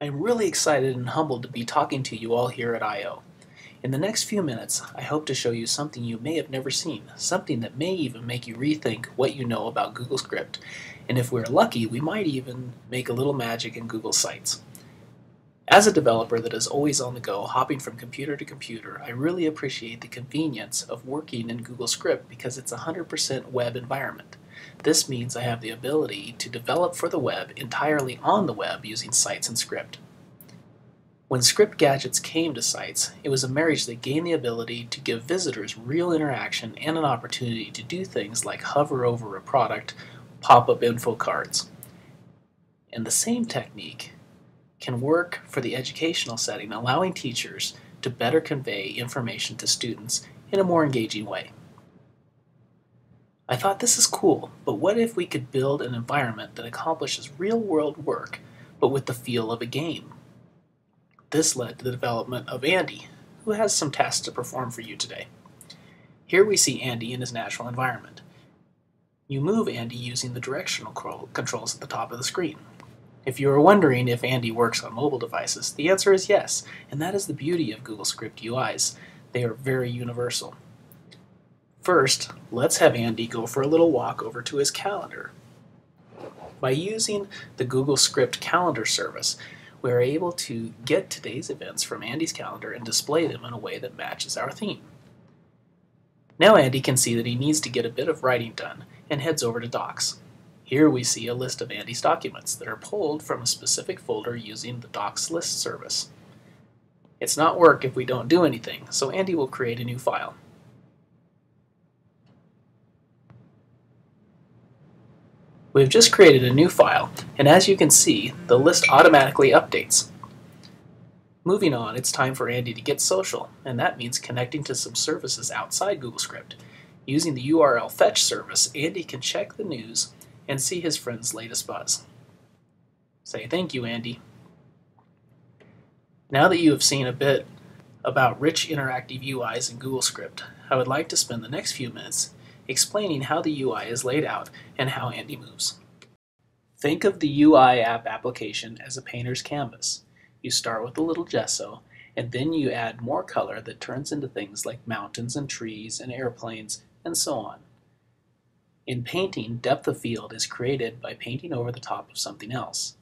I'm really excited and humbled to be talking to you all here at I.O. In the next few minutes, I hope to show you something you may have never seen, something that may even make you rethink what you know about Google Script, and if we're lucky, we might even make a little magic in Google Sites. As a developer that is always on the go, hopping from computer to computer, I really appreciate the convenience of working in Google Script because it's a 100% web environment. This means I have the ability to develop for the web entirely on the web using Sites and Script. When Script Gadgets came to Sites, it was a marriage that gained the ability to give visitors real interaction and an opportunity to do things like hover over a product, pop up info cards. And the same technique can work for the educational setting, allowing teachers to better convey information to students in a more engaging way. I thought this is cool, but what if we could build an environment that accomplishes real-world work, but with the feel of a game? This led to the development of Andy, who has some tasks to perform for you today. Here we see Andy in his natural environment. You move Andy using the directional controls at the top of the screen. If you are wondering if Andy works on mobile devices, the answer is yes, and that is the beauty of Google Script UIs. They are very universal. First, let's have Andy go for a little walk over to his calendar. By using the Google Script Calendar service, we are able to get today's events from Andy's calendar and display them in a way that matches our theme. Now Andy can see that he needs to get a bit of writing done and heads over to Docs. Here we see a list of Andy's documents that are pulled from a specific folder using the Docs List service. It's not work if we don't do anything, so Andy will create a new file. We've just created a new file, and as you can see, the list automatically updates. Moving on, it's time for Andy to get social, and that means connecting to some services outside Google Script. Using the URL fetch service, Andy can check the news and see his friend's latest buzz. Say thank you, Andy. Now that you have seen a bit about rich interactive UIs in Google Script, I would like to spend the next few minutes explaining how the UI is laid out and how Andy moves. Think of the UI app application as a painter's canvas. You start with a little gesso, and then you add more color that turns into things like mountains and trees and airplanes and so on. In painting, depth of field is created by painting over the top of something else.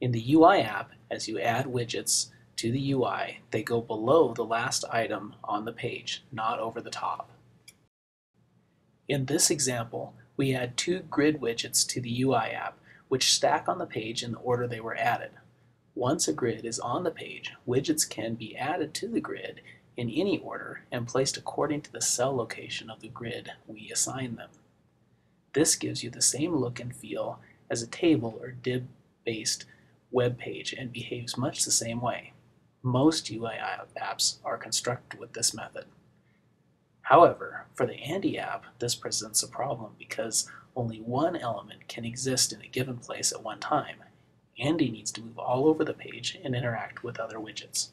In the UI app, as you add widgets to the UI, they go below the last item on the page, not over the top. In this example, we add two grid widgets to the UI app, which stack on the page in the order they were added. Once a grid is on the page, widgets can be added to the grid in any order and placed according to the cell location of the grid we assign them. This gives you the same look and feel as a table or div-based web page and behaves much the same way. Most UI apps are constructed with this method. However, for the Andy app, this presents a problem because only one element can exist in a given place at one time. Andy needs to move all over the page and interact with other widgets.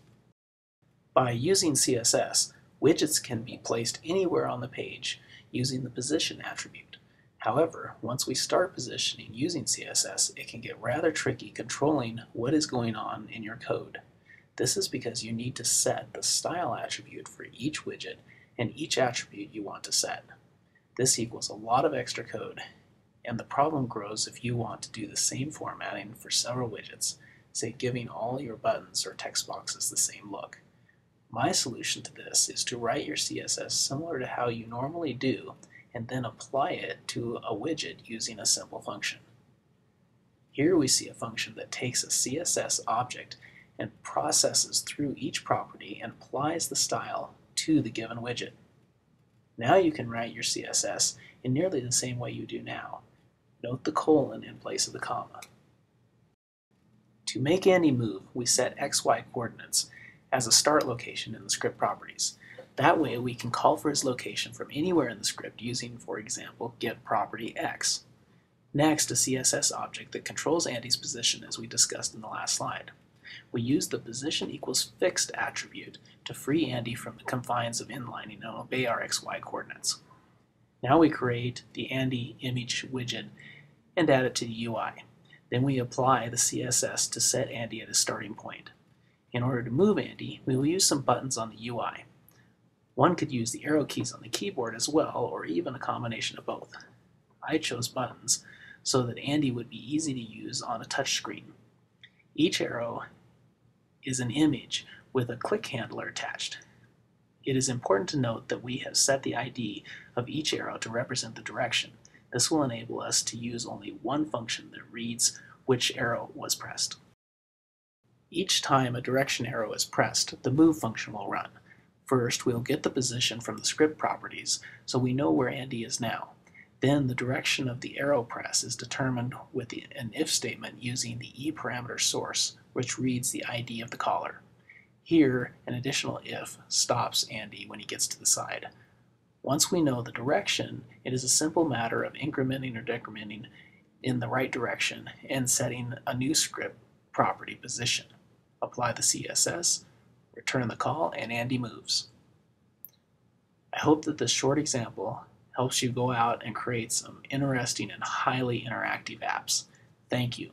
By using CSS, widgets can be placed anywhere on the page using the position attribute. However, once we start positioning using CSS, it can get rather tricky controlling what is going on in your code. This is because you need to set the style attribute for each widget and each attribute you want to set. This equals a lot of extra code, and the problem grows if you want to do the same formatting for several widgets, say giving all your buttons or text boxes the same look. My solution to this is to write your CSS similar to how you normally do, and then apply it to a widget using a simple function. Here we see a function that takes a CSS object and processes through each property and applies the style to the given widget. Now you can write your CSS in nearly the same way you do now. Note the colon in place of the comma. To make Andy move, we set XY coordinates as a start location in the script properties. That way we can call for his location from anywhere in the script using, for example, getPropertyX. Next, a CSS object that controls Andy's position as we discussed in the last slide. We use the position equals fixed attribute to free Andy from the confines of inlining and obey our XY coordinates. Now we create the Andy image widget and add it to the UI. Then we apply the CSS to set Andy at his starting point. In order to move Andy, we will use some buttons on the UI. One could use the arrow keys on the keyboard as well, or even a combination of both. I chose buttons so that Andy would be easy to use on a touch screen. Each arrow is an image with a click handler attached. It is important to note that we have set the ID of each arrow to represent the direction. This will enable us to use only one function that reads which arrow was pressed. Each time a direction arrow is pressed, the move function will run. First, we'll get the position from the script properties so we know where Andy is now. Then the direction of the arrow press is determined with an if statement using the e-parameter source, which reads the ID of the caller. Here, an additional if stops Andy when he gets to the side. Once we know the direction, it is a simple matter of incrementing or decrementing in the right direction and setting a new script property position. Apply the CSS, return the call, and Andy moves. I hope that this short example helps you go out and create some interesting and highly interactive apps. Thank you.